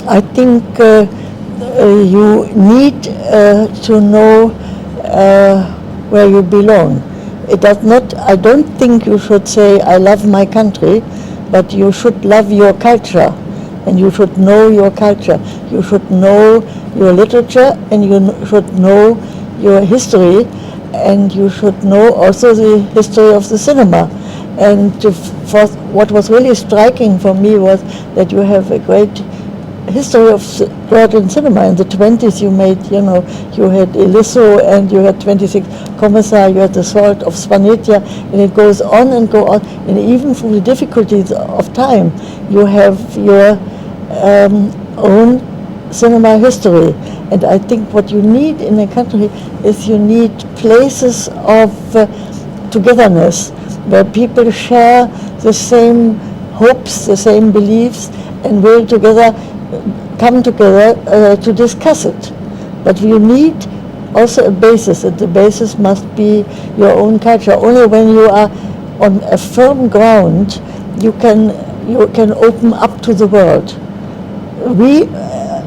I think you need to know where you belong. It does not. I don't think you should say I love my country, but you should love your culture, and you should know your culture. You should know your literature, and you should know your history, and you should know also the history of the cinema. And what was really striking for me was that you have a great history of Georgian cinema. In the 20s you made, you had Eliso and you had 26 Commissar, you had the Sword of Svanetia, and it goes on and go on. And even through the difficulties of time, you have your own cinema history. And I think what you need in a country is you need places of togetherness, where people share the same hopes, the same beliefs, and will come together to discuss it. But you need also a basis, and the basis must be your own culture. Only when you are on a firm ground, you can open up to the world.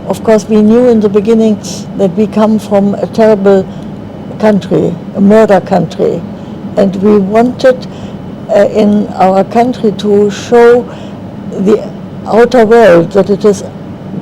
Of course, we knew in the beginning that we come from a terrible country, a murder country, and we wanted in our country to show the outer world that it is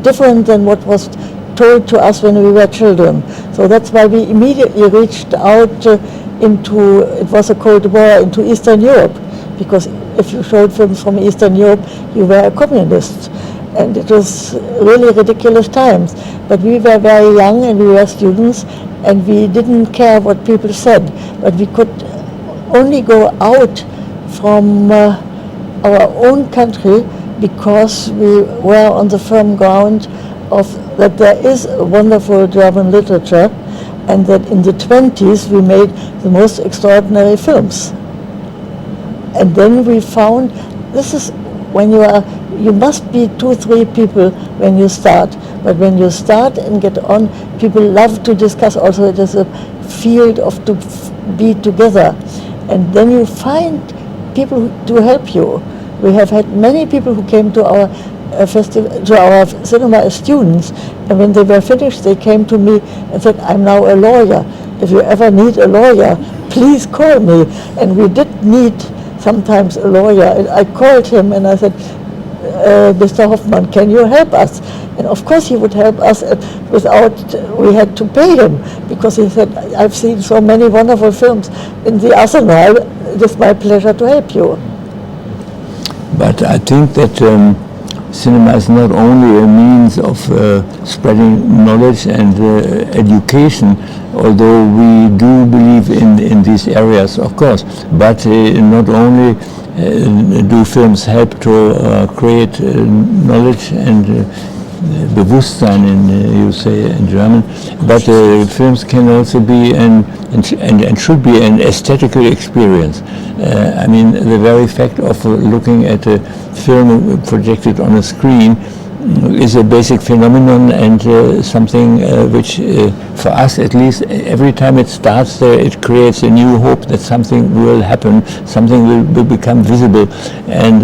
different than what was told to us when we were children. So that's why we immediately reached out it was a Cold War, into Eastern Europe, because if you showed films from Eastern Europe, you were a communist. And it was really ridiculous times. But we were very young and we were students, and we didn't care what people said. But we could only go out from our own country because we were on the firm ground of that there is a wonderful German literature, and that in the 20s we made the most extraordinary films. And then we found this is when you must be 2-3 people when you start, but when you start and get on, people love to discuss. Also, it is a field of to be together, and then you find people to help you. We have had many people who came to our festival, to our cinema as students, and when they were finished, they came to me and said, "I'm now a lawyer. If you ever need a lawyer, please call me." And we did need sometimes a lawyer. I called him and I said, "Mr. Hoffman, can you help us?" And of course he would help us without we had to pay him, because he said, "I've seen so many wonderful films in the arsenal. It is my pleasure to help you." But I think that cinema is not only a means of spreading knowledge and education, although we do believe in these areas, of course, but not only do films help to create knowledge and Bewusstsein, you say in German, but films can also be and should be an aesthetical experience. I mean, the very fact of looking at a film projected on a screen is a basic phenomenon, and something which, for us at least, every time it starts there, it creates a new hope that something will happen, something will become visible, and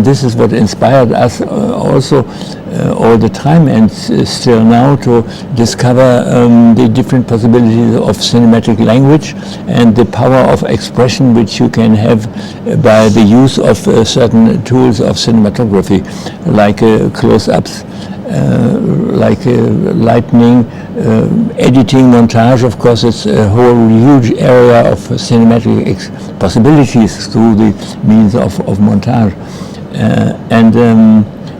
this is what inspired us also all the time, and still now, to discover the different possibilities of cinematic language and the power of expression which you can have by the use of certain tools of cinematography, like close-ups, like lightning, editing, montage. Of course, it's a whole huge area of cinematic possibilities through the means of montage.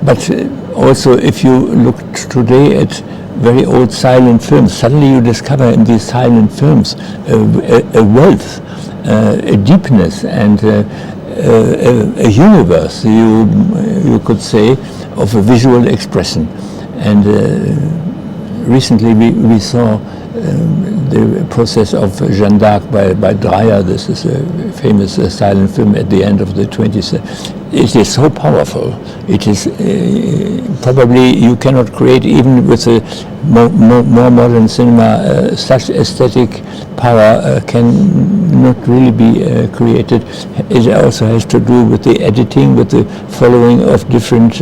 But also, if you look today at very old silent films, suddenly you discover in these silent films a wealth, a deepness, and a universe, you could say, of a visual expression. And recently we saw the process of Jeanne d'Arc by Dreyer. This is a famous silent film at the end of the 20th century. It is so powerful. It is probably you cannot create, even with a more modern cinema, such aesthetic power can not really be created. It also has to do with the editing, with the following of different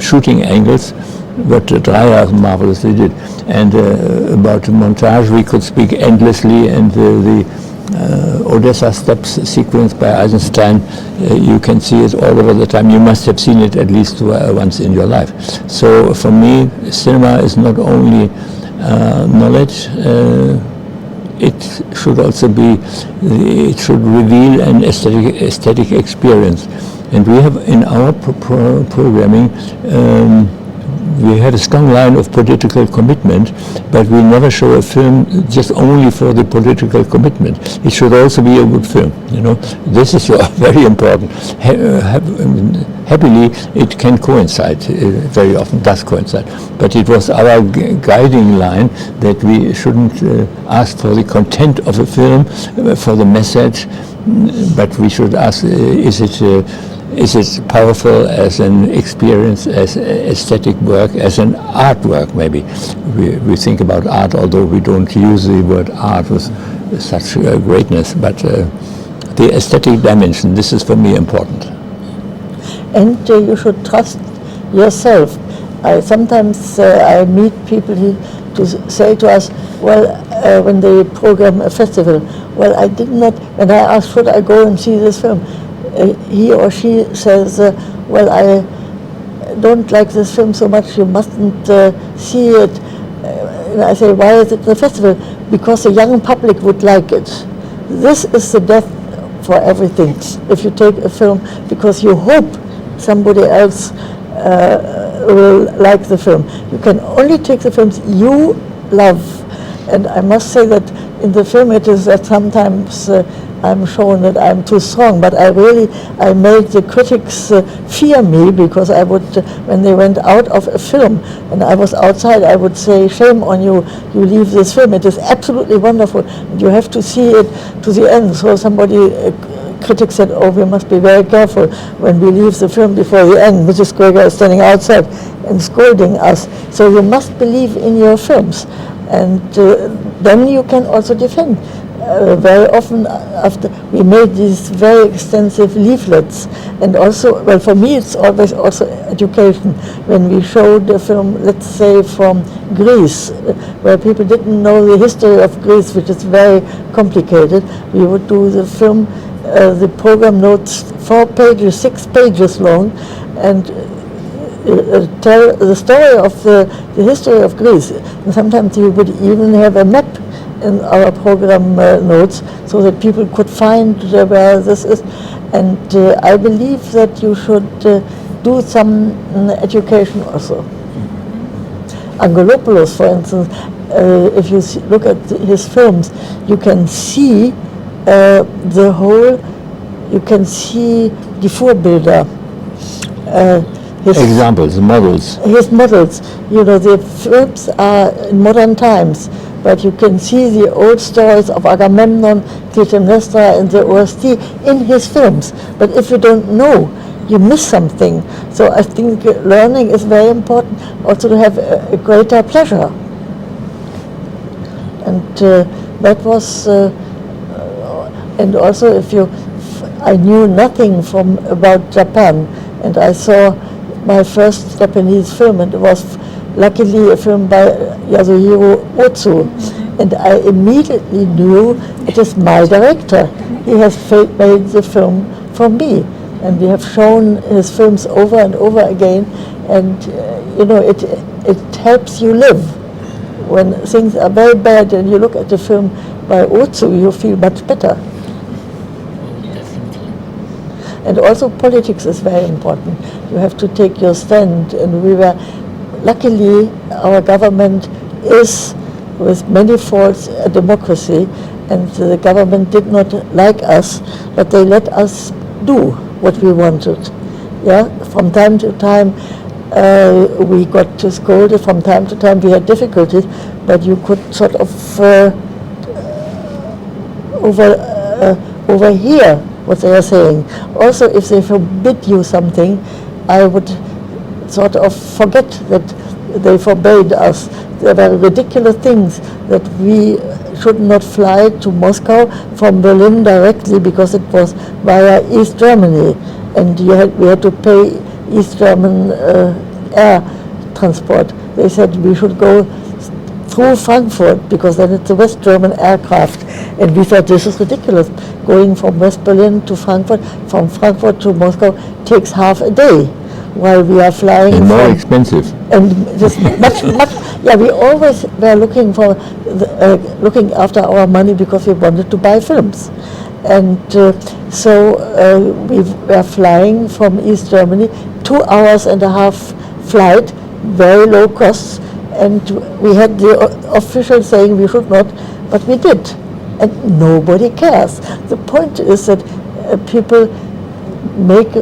shooting angles, but Dreyer marvelously did. And about montage, we could speak endlessly, and the Odessa Steps sequence by Eisenstein, you can see it all over the time. You must have seen it at least once in your life. So for me, cinema is not only knowledge, it should also be, it should reveal an aesthetic experience. And we have in our programming, we have a strong line of political commitment, but we never show a film just only for the political commitment. It should also be a good film, you know. This is very important. Happily, it can coincide, very often does coincide, but it was our guiding line that we shouldn't ask for the content of a film, for the message, but we should ask, is it powerful as an experience, as aesthetic work, as an artwork maybe? We think about art, although we don't use the word art with such greatness, but the aesthetic dimension, this is for me important. And you should trust yourself. Sometimes I meet people who say to us, well, when they program a festival, well, I did not, when I ask, should I go and see this film? He or she says, well, I don't like this film so much, you mustn't see it. And I say, why is it the festival? Because the young public would like it. This is the death for everything. If you take a film because you hope somebody else will like the film. You can only take the films you love. And I must say that in the film it is that sometimes I'm shown that I'm too strong, but I made the critics fear me, because I would, when they went out of a film and I was outside, I would say, shame on you, you leave this film, it is absolutely wonderful, and you have to see it to the end. So somebody, critic said, oh, we must be very careful when we leave the film before the end. Mrs. Gregor is standing outside and scolding us. So you must believe in your films, and then you can also defend. Very often after we made these very extensive leaflets, and also, well, for me it's always also education. When we showed a film, let's say from Greece, where people didn't know the history of Greece, which is very complicated, we would do the film, the program notes 4 pages, 6 pages long, and tell the story of the history of Greece. And sometimes we would even have a map in our program notes, so that people could find where this is. And I believe that you should do some education also. Angelopoulos, for instance, if you look at his films, you can see the whole, you can see die Vorbilder. Examples, models. His models, you know, the films are in modern times, but you can see the old stories of Agamemnon, Clytemnestra, and the OST in his films. But if you don't know, you miss something. So I think learning is very important, also to have a greater pleasure. And that was, and also if you, I knew nothing about Japan, and I saw my first Japanese film, and it was luckily a film by Yasuhiro Otsu, and I immediately knew it is my director. He has made the film for me, and we have shown his films over and over again, and you know, it helps you live. When things are very bad and you look at the film by Otsu, you feel much better. And also politics is very important. You have to take your stand, and we were, luckily our government is, with many faults, a democracy, and the government did not like us, but they let us do what we wanted. Yeah, from time to time we got scolded, from time to time we had difficulties, but you could sort of overhear what they are saying. Also, if they forbid you something, I would sort of forget that they forbade us. There were ridiculous things that we should not fly to Moscow from Berlin directly, because it was via East Germany, and we had to pay East German air transport. They said we should go through Frankfurt because then it's a West German aircraft. And we thought this is ridiculous. Going from West Berlin to Frankfurt, from Frankfurt to Moscow takes half a day, while we are flying. And more expensive. And just much. Yeah, we always were looking for looking after our money because we wanted to buy films. And so we were flying from East Germany, 2 hours and a half flight, very low costs, and we had the officials saying we should not, but we did, and nobody cares. The point is that people make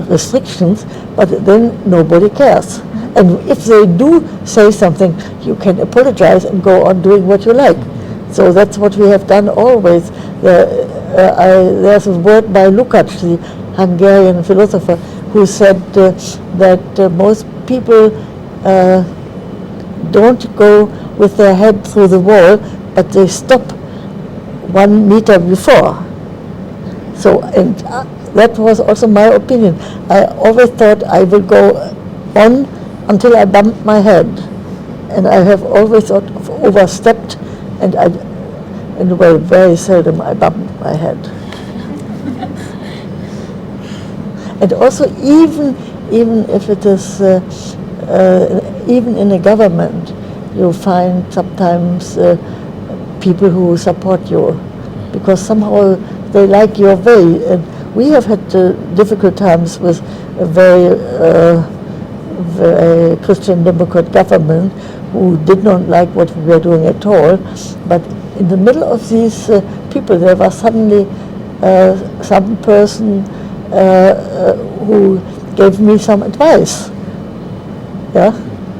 restrictions, but then nobody cares. And if they do say something, you can apologize and go on doing what you like. So that's what we have done always. There's a word by Lukács, the Hungarian philosopher, who said that most people don't go with their head through the wall, but they stop 1 meter before. So, and that was also my opinion. I always thought I would go on until I bumped my head, and I have always sort of overstepped, and very seldom I bumped my head. And also, even if it is, even in a government, you find sometimes people who support you, because somehow they like your way. And we have had difficult times with a very Christian Democrat government who did not like what we were doing at all. But in the middle of these people, there was suddenly some person who gave me some advice. Yeah,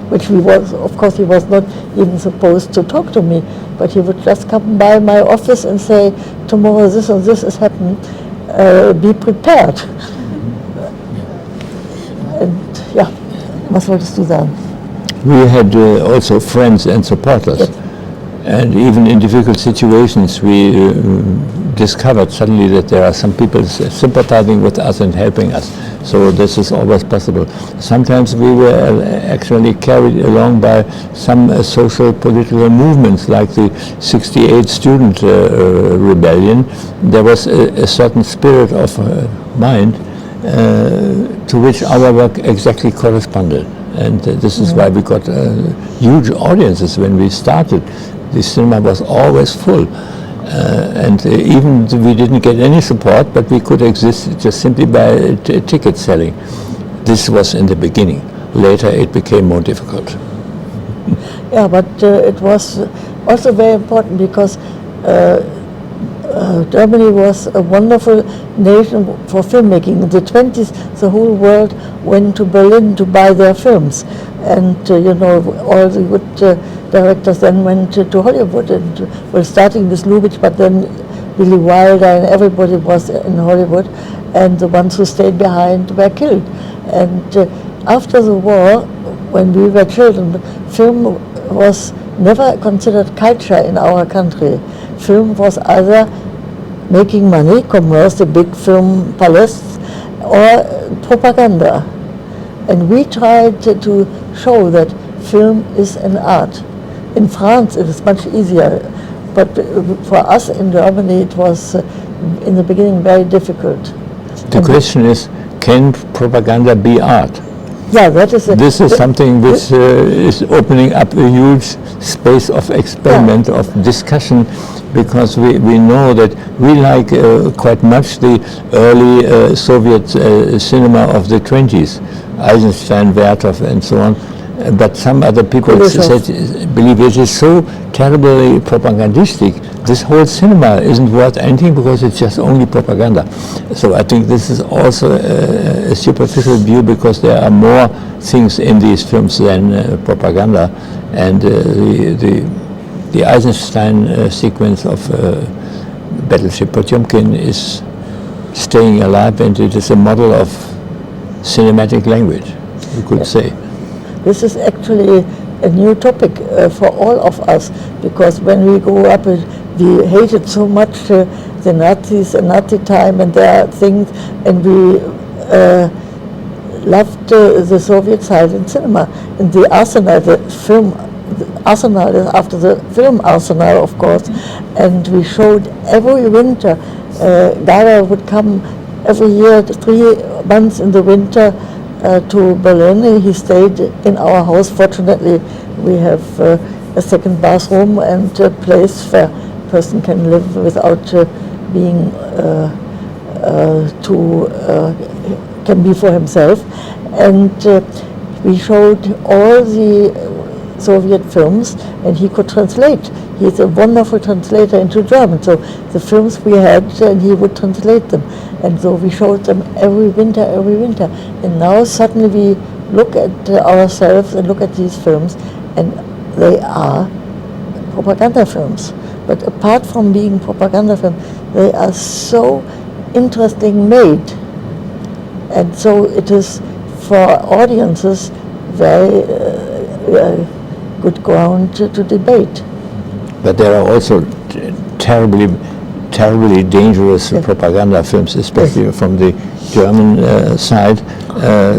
which of course he was not even supposed to talk to me, but he would just come by my office and say, tomorrow this and this has happened, be prepared. And yeah, was wolltest du sagen? We had also friends and supporters. Yes. And even in difficult situations, we discovered suddenly that there are some people sympathizing with us and helping us. So this is always possible. Sometimes we were actually carried along by some social political movements, like the '68 student rebellion. There was a certain spirit of mind to which our work exactly corresponded. And this is why we got huge audiences when we started. The cinema was always full. And even we didn't get any support, but we could exist just simply by ticket selling. This was in the beginning. Later it became more difficult. Yeah, but it was also very important because Germany was a wonderful nation for filmmaking. In the 20s, the whole world went to Berlin to buy their films. And, all the good directors then went to Hollywood, and well, starting with Lubitsch, but then Billy Wilder and everybody was in Hollywood, and the ones who stayed behind were killed. And after the war, when we were children, film was never considered culture in our country. Film was either making money, commerce, the big film palaces, or propaganda. And we tried to show that film is an art. In France it is much easier, but for us in Germany it was in the beginning very difficult. The question is, can propaganda be art? Yeah, that is this is something which is opening up a huge space of experiment, of discussion, because we know that we like quite much the early Soviet cinema of the 20s, Eisenstein, Vertov and so on. But some other people believe it is so terribly propagandistic. This whole cinema isn't worth anything because it's just only propaganda. So I think this is also a superficial view, because there are more things in these films than propaganda. And the Eisenstein sequence of Battleship Potemkin is staying alive, and it is a model of cinematic language, you could say. This is actually a new topic for all of us, because when we grew up, we hated so much the Nazis and Nazi time and their things, and we loved the Soviet silent cinema and the Arsenal, the film. Arsenal is after the film Arsenal, of course, and we showed every winter. Gregor would come every year, 3 months in the winter, to Berlin. He stayed in our house. Fortunately, we have a second bathroom and a place where a person can live without being can be for himself. And we showed all the Soviet films, and he could translate. He's a wonderful translator into German. So the films we had, and he would translate them. And so we showed them every winter. And now suddenly we look at ourselves and look at these films, and they are propaganda films. But apart from being propaganda films, they are so interesting made. And so it is for audiences very good ground to debate. But there are also terribly dangerous propaganda films, especially from the German side.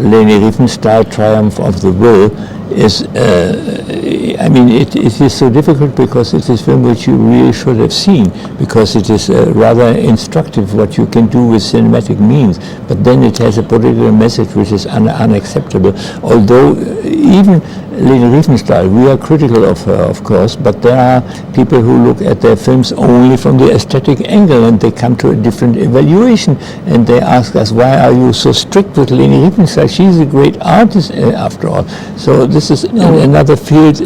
Leni Riefenstahl, Triumph of the Will, is, I mean, it is so difficult because it is a film which you really should have seen, because it is rather instructive what you can do with cinematic means, but then it has a political message which is unacceptable. Although even Leni Riefenstahl, we are critical of her, of course, but there are people who look at their films only from the aesthetic angle, and they come to a different evaluation, and they ask us, why are you so strict with Leni Riefenstahl? She's a great artist after all. So this is another field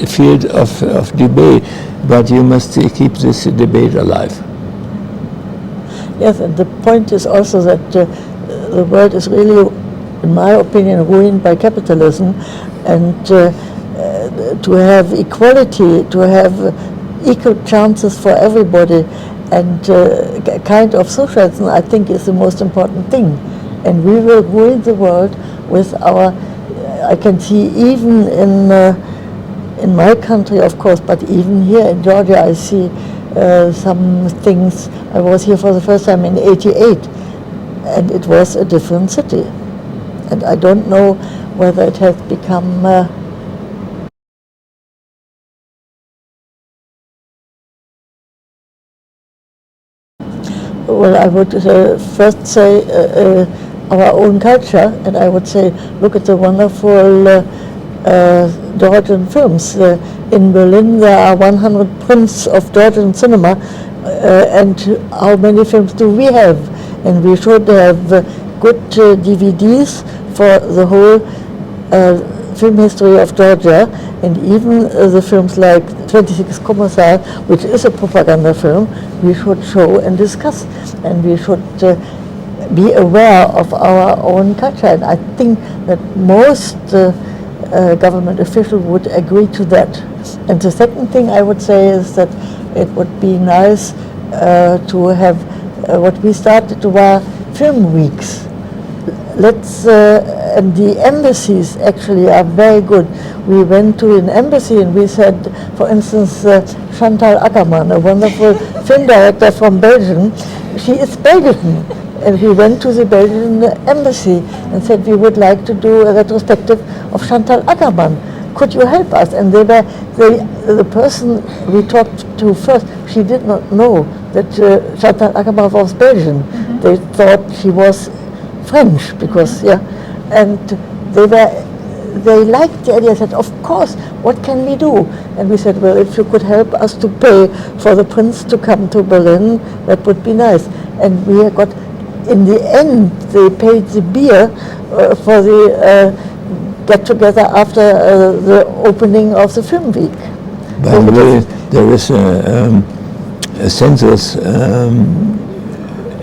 of debate, but you must keep this debate alive. Yes, and the point is also that the world is really, in my opinion, ruined by capitalism, and to have equality, to have equal chances for everybody, and a kind of socialism, I think, is the most important thing. And we will ruin the world with our, I can see even in my country, of course, but even here in Georgia, I see some things. I was here for the first time in '88, and it was a different city. And I don't know whether it has become well, I would first say our own culture, and I would say, look at the wonderful Georgian films. In Berlin, there are 100 prints of Georgian cinema, and how many films do we have? And we should have good DVDs for the whole film history of Georgia, and even the films like 26 Kommissar, which is a propaganda film, we should show and discuss, and we should be aware of our own culture. And I think that most government officials would agree to that. And the second thing I would say is that it would be nice to have what we started to were film weeks. And the embassies actually are very good. We went to an embassy and we said, for instance, Chantal Ackermann, a wonderful film director from Belgium, she is Belgian. And we went to the Belgian embassy and said we would like to do a retrospective of Chantal Ackermann. Could you help us? And the person we talked to first, she did not know that Chantal Ackermann was Belgian. Mm-hmm. They thought she was French because, and they liked the idea, said, of course, what can we do? And we said, well, if you could help us to pay for the prince to come to Berlin, that would be nice. And we got, in the end, they paid the beer for the get-together after the opening of the film week. By the way, there is a census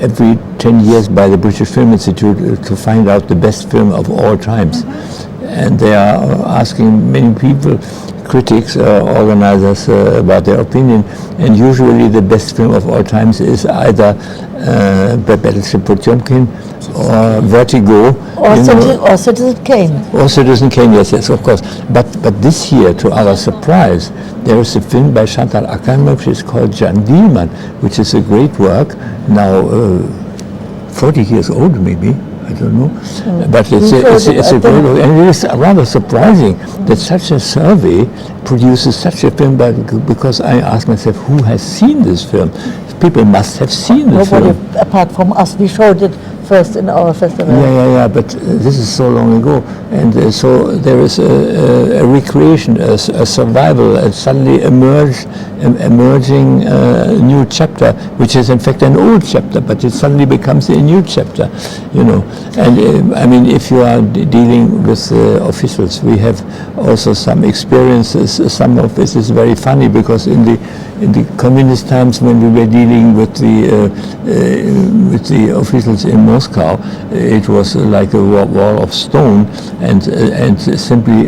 every 10 years by the British Film Institute to find out the best film of all times. Mm-hmm. And they are asking many people, critics or organizers, about their opinion, and usually the best film of all times is either Battleship Potemkin or Vertigo. Or Citizen Kane. Or Citizen Kane, yes, of course. But this year, to our surprise, there is a film by Chantal Ackermann which is called Jan Dielman, which is a great work, now 40 years old maybe, I don't know. But it's a great, and it is rather surprising that such a survey produces such a film, because I asked myself, who has seen this film? People must have seen this film. Nobody apart from us. We showed it first in our festival. Yeah, but this is so long ago, and so there is a recreation, a survival, a suddenly emerging new chapter, which is in fact an old chapter, but it suddenly becomes a new chapter, you know. And I mean, if you are dealing with officials, we have also some experiences. Some of this is very funny, because in the communist times, when we were dealing with the officials in Moscow, it was like a wall of stone, and simply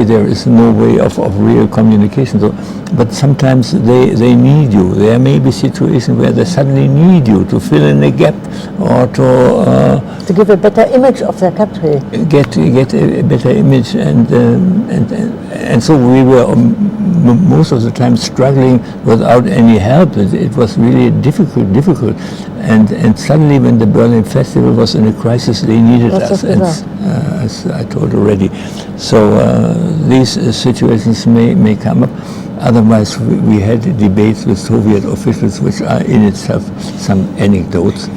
there is no way of real communication. So, but sometimes they need you. There may be situations where they suddenly need you to fill in a gap, or to give a better image of their country. Get a better image, and so we were most of the time struggling without any help. It was really difficult, and suddenly when the Berlin Festival was in a crisis, they needed us, as I told already. So these situations may come up. Otherwise, we had debates with Soviet officials, which are in itself some anecdotes.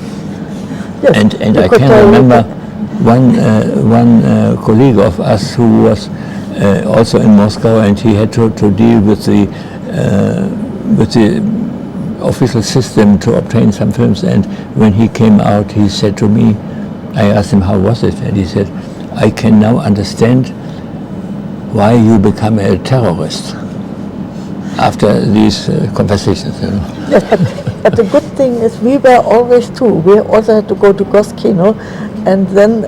Yes, and I can remember one colleague of us who was also in Moscow, and he had to deal with the official system to obtain some films. And when he came out, he said to me, I asked him, how was it? And he said, I can now understand why you become a terrorist after these conversations, you know. Yes, but the good thing is we were always too. We also had to go to Goskino, and then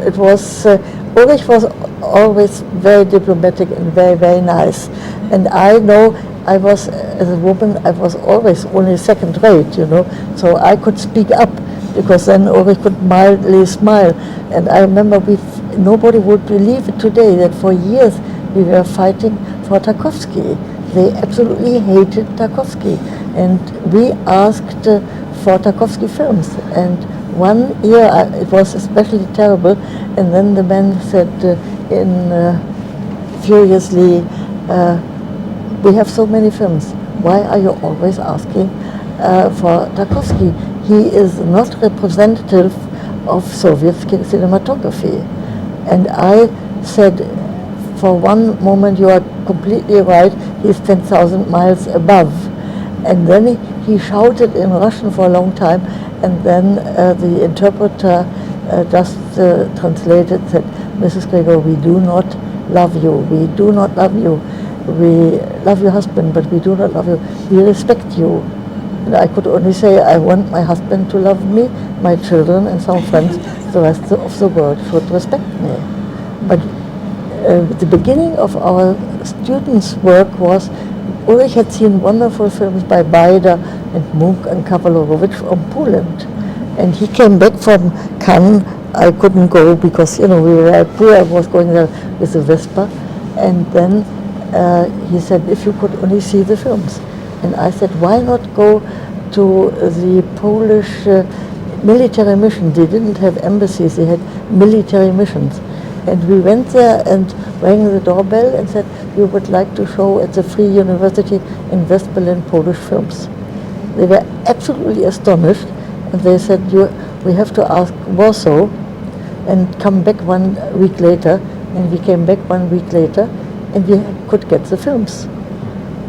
it was, Ulrich was always very diplomatic and very, very nice. And I know I was, as a woman, I was always only second rate, you know, so I could speak up, because then Ulrich could mildly smile. And I remember nobody would believe it today that for years we were fighting for Tarkovsky. They absolutely hated Tarkovsky, and we asked for Tarkovsky films. And one year it was especially terrible, and then the man said furiously, we have so many films, why are you always asking for Tarkovsky? He is not representative of Soviet cinematography. And I said, for one moment you are completely right, he's 10,000 miles above. And then he shouted in Russian for a long time, and then the interpreter just translated, said, Mrs. Gregor, we do not love you, we do not love you. We love your husband, but we do not love you. We respect you. And I could only say, I want my husband to love me, my children and some friends, the rest of the world should respect me. But the beginning of our students' work was, Ulrich had seen wonderful films by Beider and Munch and Kawalorowicz from Poland. And he came back from Cannes. I couldn't go because, you know, we were poor. I was going there with the Vespa. And then he said, if you could only see the films. And I said, why not go to the Polish military mission? They didn't have embassies, they had military missions. And we went there and rang the doorbell and said, we would like to show at the Free University in West Berlin Polish films. They were absolutely astonished, and they said, we have to ask Warsaw and come back 1 week later. And we came back 1 week later, and we could get the films.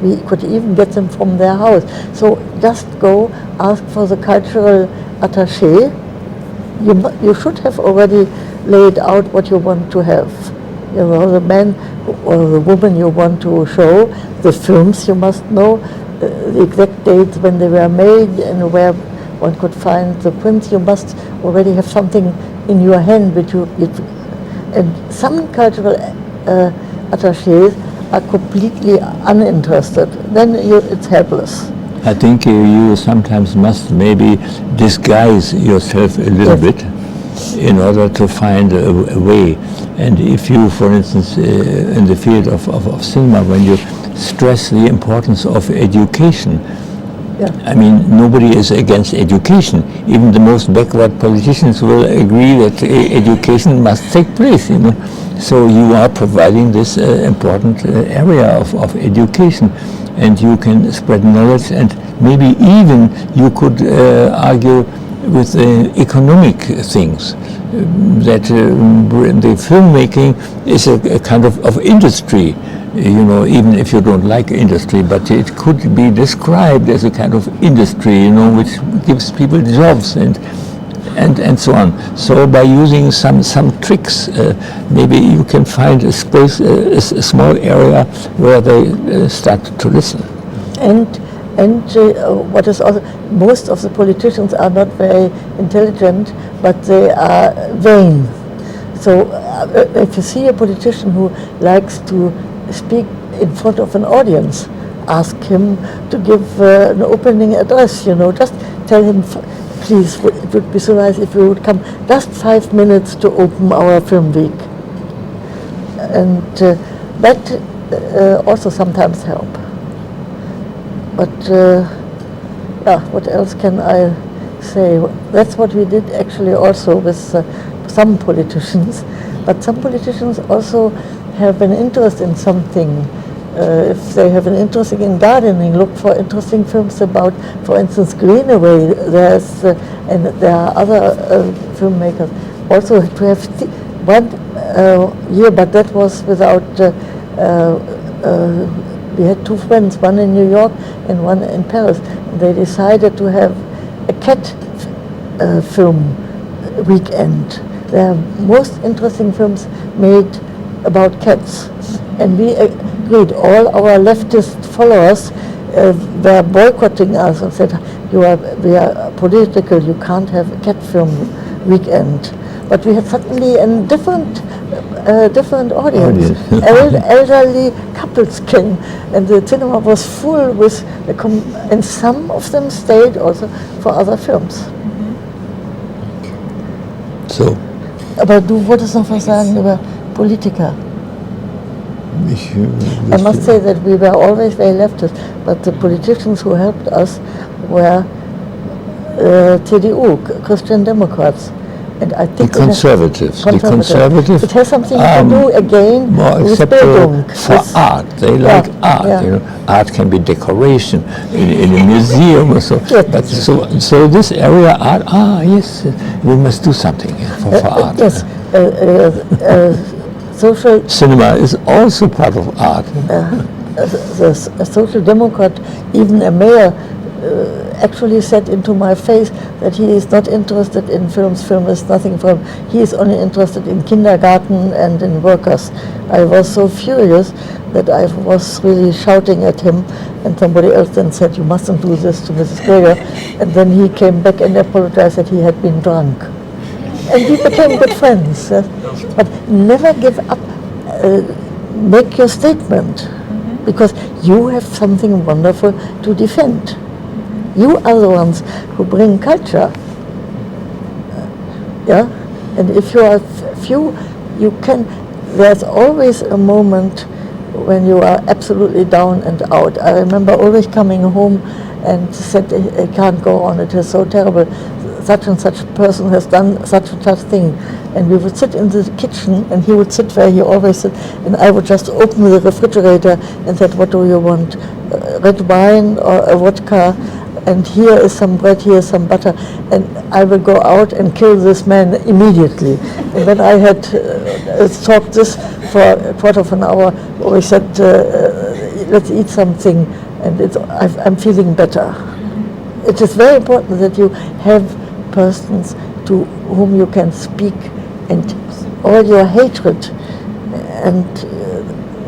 We could even get them from their house. So just go ask for the cultural attaché. You should have already laid out what you want to have. You know, the man or the woman you want to show, the films you must know, the exact dates when they were made and where one could find the prints. You must already have something in your hand which and some cultural attachés are completely uninterested. Then it's helpless. I think you sometimes must maybe disguise yourself a little bit in order to find a way. And if you, for instance, in the field of cinema, when you stress the importance of education, I mean, nobody is against education. Even the most backward politicians will agree that education must take place, you know. So you are providing this important area of education, and you can spread knowledge, and maybe even you could argue with economic things, that the filmmaking is a kind of industry, you know, even if you don't like industry, but it could be described as a kind of industry, you know, which gives people jobs and so on. So by using some tricks, maybe you can find a space, a small area where they start to listen. And what is also, most of the politicians are not very intelligent, but they are vain. So if you see a politician who likes to speak in front of an audience, ask him to give an opening address, you know, just tell him, please, it would be so nice if you would come just 5 minutes to open our film week. And that also sometimes help. But what else can I say? That's what we did actually also with some politicians. But some politicians also have an interest in something. If they have an interest in gardening, look for interesting films about, for instance, Greenaway. And there are other filmmakers. Also to have one year, but that was without. We had two friends, one in New York and one in Paris. And they decided to have a cat film weekend. There are most interesting films made about cats. And we agreed, all our leftist followers were boycotting us and said, we are political, you can't have a cat film weekend. But we had suddenly a different audience. Elderly couples came, and the cinema was full with, and some of them stayed also for other films. So. Aber du wolltest noch was sagen über Politiker. I must say that we were always very leftist, but the politicians who helped us were CDU, Christian Democrats. And I think the conservatives. It has something to do again with Bildung. For art. They like art. Yeah. You know, art can be decoration in a museum or so. Yes. But so this area, art. Yes, we must do something for art. Yes. Social cinema is also part of art. A social democrat, even a mayor, actually said into my face that he is not interested in films. Film is nothing for him. He is only interested in kindergarten and in workers. I was so furious that I was really shouting at him, and somebody else then said, you mustn't do this to Mrs. Gregor. And then he came back and apologized that he had been drunk. And we became good friends. But never give up. Make your statement, because you have something wonderful to defend. You are the ones who bring culture. And if you are few, you can. There's always a moment when you are absolutely down and out. I remember Ulrich coming home and said, "I can't go on. It is so terrible. Such and such person has done such and such thing." And we would sit in the kitchen, and he would sit where he always sit, and I would just open the refrigerator and said, "What do you want? Red wine or a vodka? And here is some bread, here is some butter." And I will go out and kill this man immediately. And when I had talked this for a quarter of an hour, we said, let's eat something, and I'm feeling better. It is very important that you have persons to whom you can speak and all your hatred and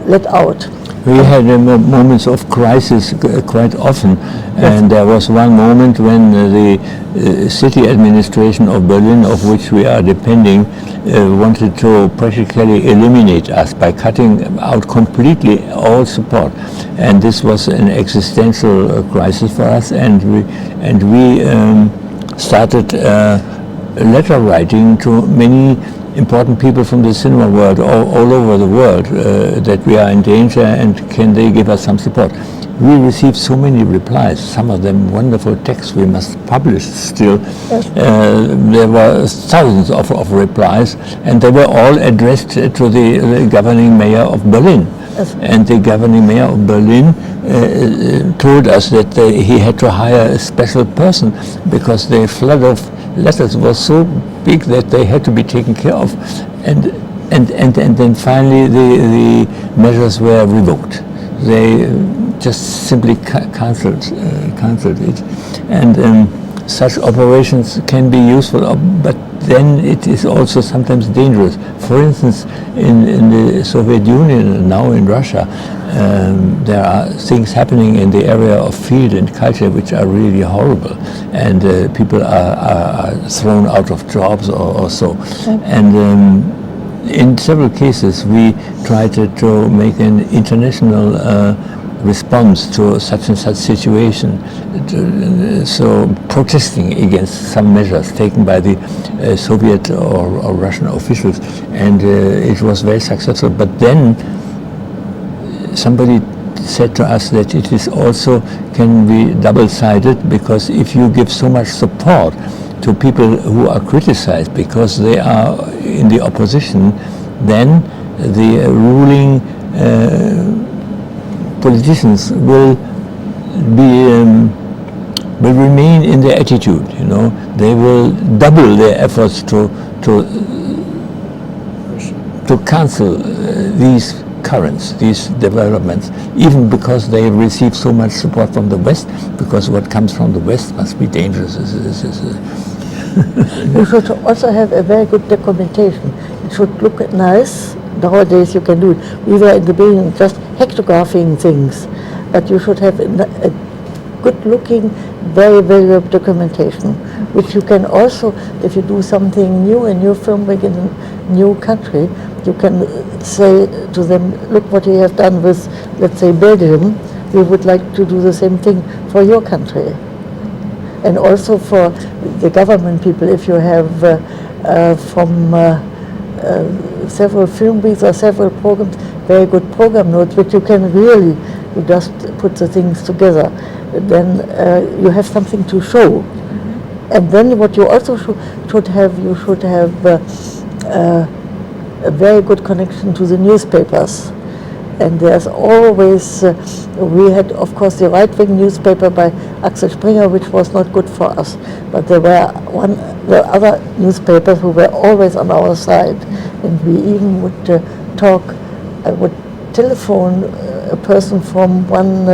let out. We had moments of crisis quite often, and there was one moment when the city administration of Berlin, of which we are depending, wanted to practically eliminate us by cutting out completely all support. And this was an existential crisis for us, and we started letter writing to many important people from the cinema world all over the world that we are in danger, and can they give us some support. we received so many replies, some of them wonderful texts we must publish still. There were thousands of replies, and they were all addressed to the governing mayor of Berlin. And the governing mayor of Berlin told us that he had to hire a special person because the flood of letters was so big that they had to be taken care of. And then finally the measures were revoked. They just simply cancelled it. And such operations can be useful, but then it is also sometimes dangerous. For instance, in the Soviet Union, now in Russia, there are things happening in the area of field and culture which are really horrible, and people are thrown out of jobs or so. And in several cases we tried to make an international response to such and such situation, so protesting against some measures taken by the Soviet or Russian officials, and it was very successful. But then somebody said to us that it is also can be double-sided, because if you give so much support to people who are criticized because they are in the opposition, then the ruling politicians will remain in their attitude. You know, they will double their efforts to cancel these currents, these developments, even because they receive so much support from the West, because what comes from the West must be dangerous. You should also have a very good documentation. It should look nice. Nowadays you can do it. We were in the beginning just hectographing things, but you should have a good-looking, very good documentation, which you can also, if you do something new, a new filmmaking in a new country, you can say to them, look what you have done with, let's say, Belgium. We would like to do the same thing for your country. And also for the government people, if you have from several film weeks or several programs, very good program notes, which you can really, you just put the things together, then you have something to show. And then what you also should have, you should have a very good connection to the newspapers. And there's always, we had of course the right-wing newspaper by Axel Springer, which was not good for us, but there were other newspapers who were always on our side, and we even would I would telephone a person from one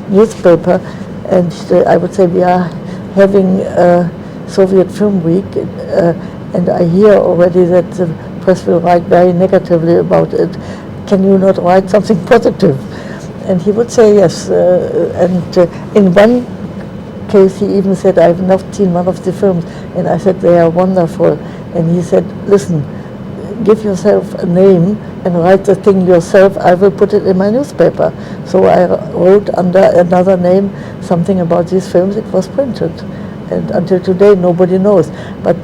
newspaper, and I would say, we are having a Soviet Film Week, and I hear already that the press will write very negatively about it. Can you not write something positive? And he would say yes. And in one case he even said, I've not seen one of the films, and I said, they are wonderful. And he said, listen, give yourself a name and write the thing yourself. I will put it in my newspaper. So I wrote under another name something about these films. It was printed. And until today nobody knows. But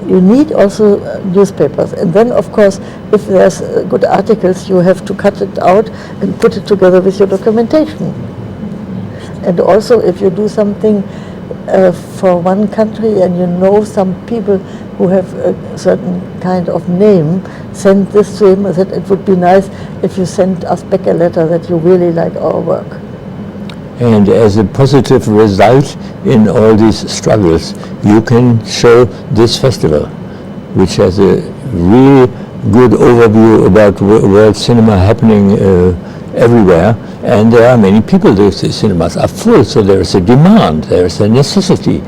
you need also newspapers, and then of course if there's good articles you have to cut it out and put it together with your documentation. And also if you do something for one country and you know some people who have a certain kind of name, send this to him, that it would be nice if you send us back a letter that you really like our work. And as a positive result in all these struggles, you can show this festival, which has a really good overview about world cinema happening everywhere. And there are many people. The cinemas are full, so there is a demand, there is a necessity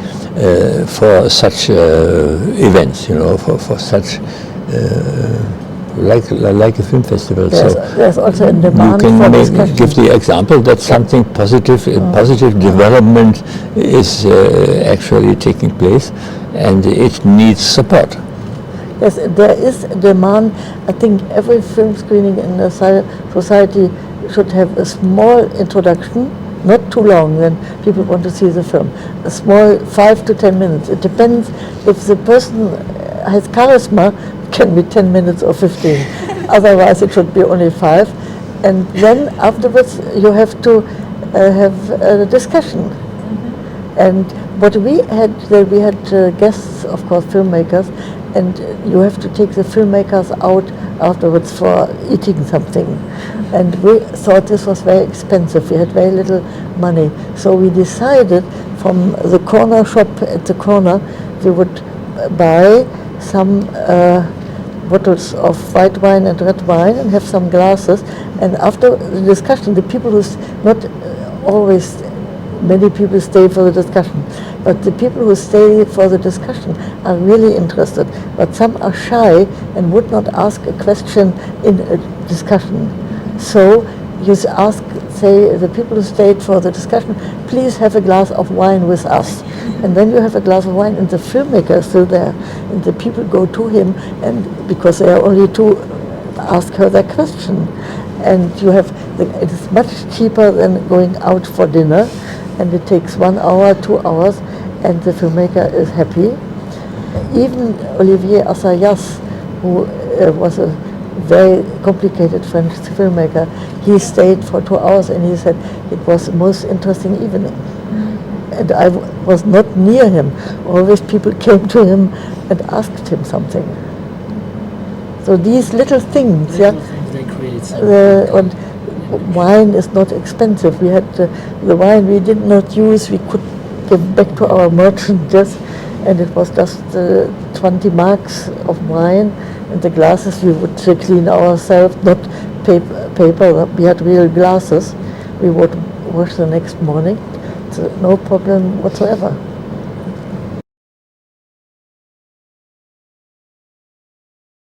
for such events, you know, for such like a film festival. There's also a demand you for can give the example that something positive, positive development is actually taking place, and it needs support. Yes, there is a demand. I think every film screening in the society should have a small introduction, not too long, then people want to see the film. A small 5 to 10 minutes. It depends if the person has charisma, can be 10 minutes or 15. Otherwise it should be only 5. And then afterwards you have to have a discussion. And what we had, we had guests, of course, filmmakers, and you have to take the filmmakers out afterwards for eating something. And we thought this was very expensive. We had very little money. So we decided from the corner shop at the corner, we would buy some bottles of white wine and red wine and have some glasses. And after the discussion, the people who's not always, many people stay for the discussion, but the people who stay for the discussion are really interested. But some are shy and would not ask a question in a discussion. So you ask, say, the people who stayed for the discussion, please have a glass of wine with us. And then you have a glass of wine, and the filmmaker is still there, and the people go to him, and because they are only to ask her their question. And you have, it is much cheaper than going out for dinner, and it takes 1 hour, 2 hours, and the filmmaker is happy. Even Olivier Assayas, who was a very complicated French filmmaker, he stayed for 2 hours, and he said it was the most interesting evening. And I was not near him. Always people came to him and asked him something. So these little things, Little things they create. and wine is not expensive. We had the wine we did not use, we could give back to our merchant just, and it was just 20 marks of wine, and the glasses we would clean ourselves, not paper. We had real glasses. We would wash the next morning, so no problem whatsoever.